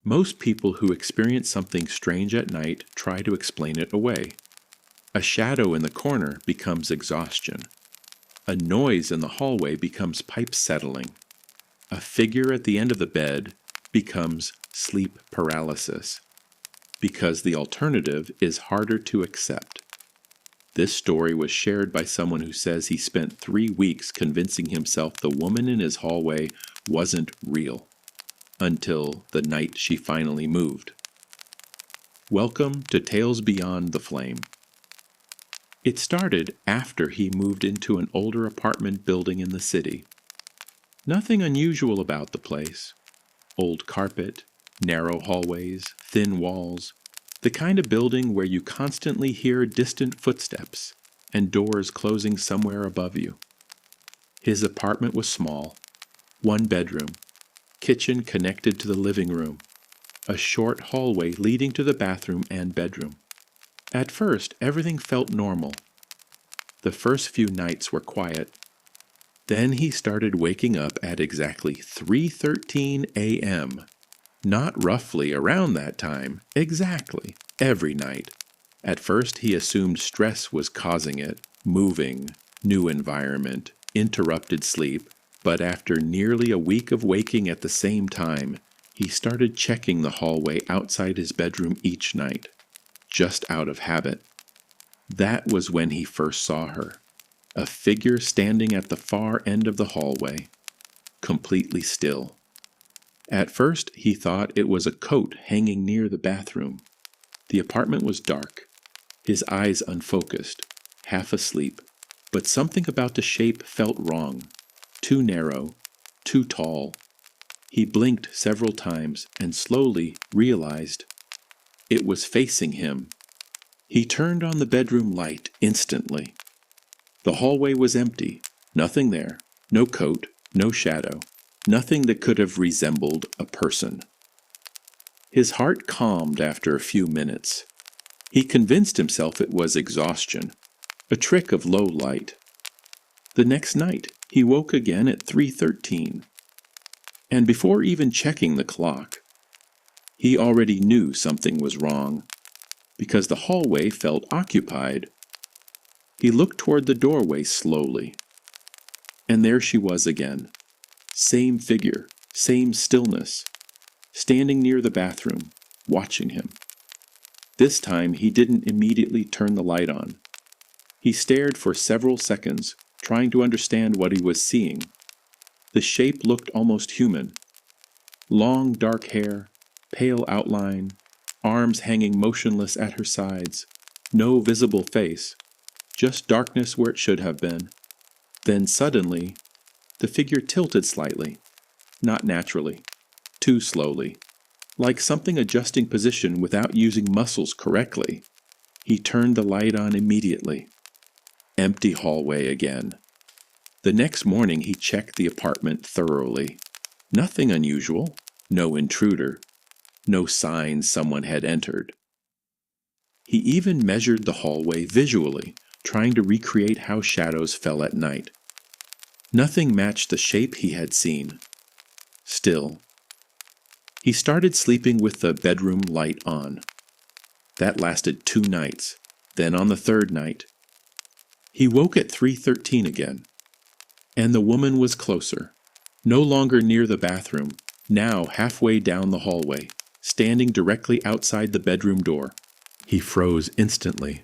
Most people who experience something strange at night try to explain it away. A shadow in the corner becomes exhaustion. A noise in the hallway becomes pipe settling. A figure at the end of the bed becomes sleep paralysis, because the alternative is harder to accept. This story was shared by someone who says he spent 3 weeks convincing himself the woman in his hallway wasn't real, until the night she finally moved. Welcome to Tales Beyond the Flame. It started after he moved into an older apartment building in the city. Nothing unusual about the place. Old carpet, narrow hallways, thin walls, the kind of building where you constantly hear distant footsteps and doors closing somewhere above you. His apartment was small, 1 bedroom, kitchen connected to the living room, a short hallway leading to the bathroom and bedroom. At first, everything felt normal. The first few nights were quiet. Then he started waking up at exactly 3:13 a.m., not roughly around that time, exactly, every night. At first he assumed stress was causing it, moving, new environment, interrupted sleep, but after nearly a week of waking at the same time, he started checking the hallway outside his bedroom each night, just out of habit. That was when he first saw her, a figure standing at the far end of the hallway, completely still. At first, he thought it was a coat hanging near the bathroom. The apartment was dark, his eyes unfocused, half asleep, but something about the shape felt wrong. Too narrow, too tall. He blinked several times and slowly realized it was facing him. He turned on the bedroom light instantly. The hallway was empty, nothing there, no coat, no shadow. Nothing that could have resembled a person. His heart calmed after a few minutes. He convinced himself it was exhaustion, a trick of low light. The next night, he woke again at 3:13. And before even checking the clock, he already knew something was wrong, because the hallway felt occupied. He looked toward the doorway slowly, and there she was again. Same figure, same stillness, standing near the bathroom, watching him. This time he didn't immediately turn the light on. He stared for several seconds, trying to understand what he was seeing. The shape looked almost human. Long dark hair, pale outline, arms hanging motionless at her sides, no visible face, just darkness where it should have been. Then suddenly, the figure tilted slightly, not naturally, too slowly, like something adjusting position without using muscles correctly. He turned the light on immediately. Empty hallway again. The next morning he checked the apartment thoroughly. Nothing unusual, no intruder, no signs someone had entered. He even measured the hallway visually, trying to recreate how shadows fell at night. Nothing matched the shape he had seen. Still, he started sleeping with the bedroom light on. That lasted 2 nights. Then on the 3rd night, he woke at 3:13 again. And the woman was closer, no longer near the bathroom, now halfway down the hallway, standing directly outside the bedroom door. He froze instantly.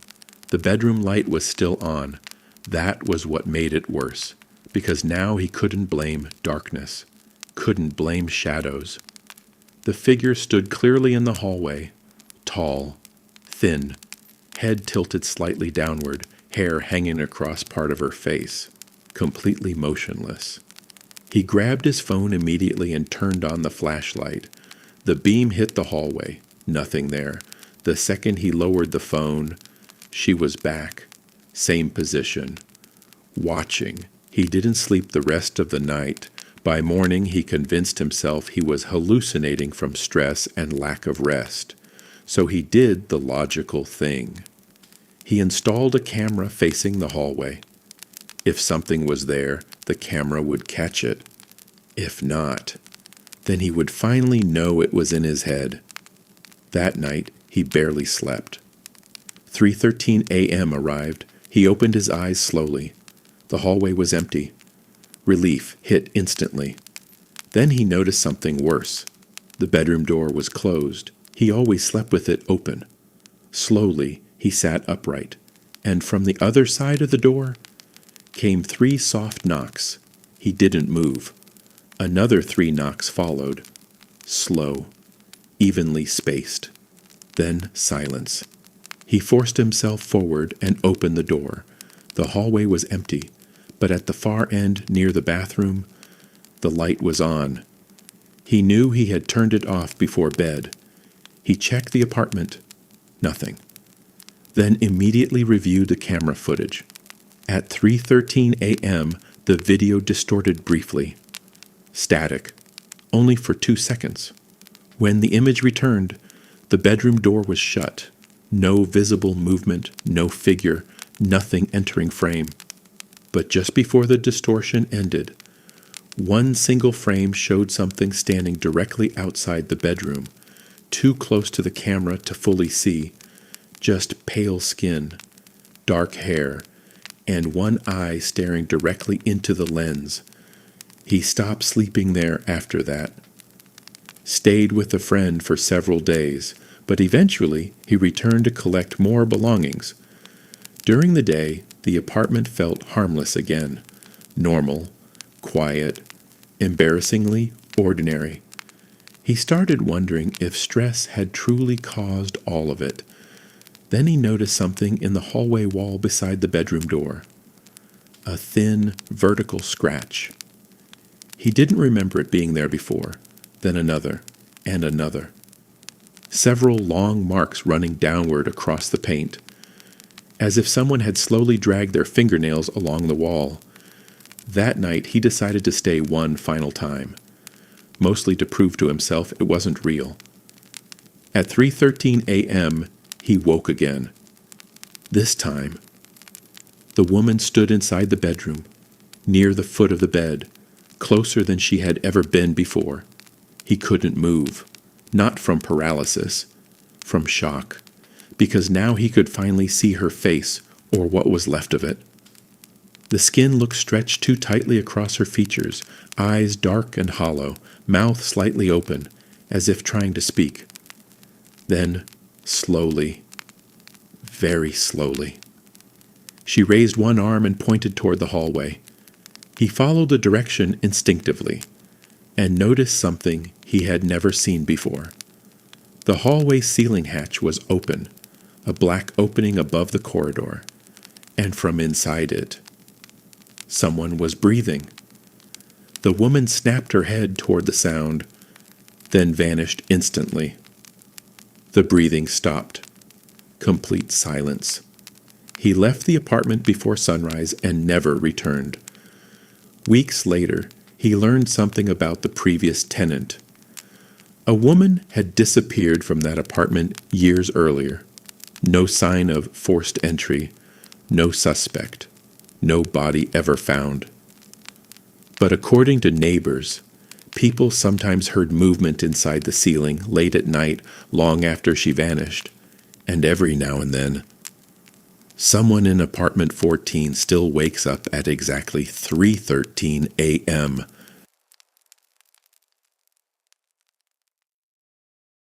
The bedroom light was still on. That was what made it worse. Because now he couldn't blame darkness, couldn't blame shadows. The figure stood clearly in the hallway, tall, thin, head tilted slightly downward, hair hanging across part of her face, completely motionless. He grabbed his phone immediately and turned on the flashlight. The beam hit the hallway, nothing there. The second he lowered the phone, she was back, same position, watching. He didn't sleep the rest of the night. By morning, he convinced himself he was hallucinating from stress and lack of rest. So he did the logical thing. He installed a camera facing the hallway. If something was there, the camera would catch it. If not, Then he would finally know it was in his head. That night, he barely slept. 3:13 a.m. arrived. He opened his eyes slowly. The hallway was empty. Relief hit instantly. Then he noticed something worse. The bedroom door was closed. He always slept with it open. Slowly, he sat upright, and from the other side of the door came 3 soft knocks. He didn't move. Another 3 knocks followed, slow, evenly spaced. Then silence. He forced himself forward and opened the door. The hallway was empty, but at the far end near the bathroom, the light was on. He knew he had turned it off before bed. He checked the apartment. Nothing. Then immediately reviewed the camera footage. At 3:13 a.m., the video distorted briefly. Static. Only for 2 seconds. When the image returned, the bedroom door was shut. No visible movement, no figure, nothing entering frame. But just before the distortion ended, one single frame showed something standing directly outside the bedroom, too close to the camera to fully see, just pale skin, dark hair, and one eye staring directly into the lens. He stopped sleeping there after that. Stayed with a friend for several days, but eventually he returned to collect more belongings. During the day, the apartment felt harmless again, normal, quiet, embarrassingly ordinary. He started wondering if stress had truly caused all of it. Then he noticed something in the hallway wall beside the bedroom door. A thin, vertical scratch. He didn't remember it being there before. Then another, and another. Several long marks running downward across the paint, as if someone had slowly dragged their fingernails along the wall. That night he decided to stay one final time, mostly to prove to himself it wasn't real. At 3:13 a.m., he woke again. This time, the woman stood inside the bedroom, near the foot of the bed, closer than she had ever been before. He couldn't move, not from paralysis, from shock, because now he could finally see her face, or what was left of it. The skin looked stretched too tightly across her features, eyes dark and hollow, mouth slightly open, as if trying to speak. Then, slowly, very slowly, she raised one arm and pointed toward the hallway. He followed the direction instinctively, and noticed something he had never seen before. The hallway ceiling hatch was open, a black opening above the corridor, and from inside it, someone was breathing. The woman snapped her head toward the sound, then vanished instantly. The breathing stopped. Complete silence. He left the apartment before sunrise and never returned. Weeks later, he learned something about the previous tenant. A woman had disappeared from that apartment years earlier. No sign of forced entry, no suspect, no body ever found. But according to neighbors, people sometimes heard movement inside the ceiling late at night long after she vanished, and every now and then, someone in apartment 14 still wakes up at exactly 3:13 a.m.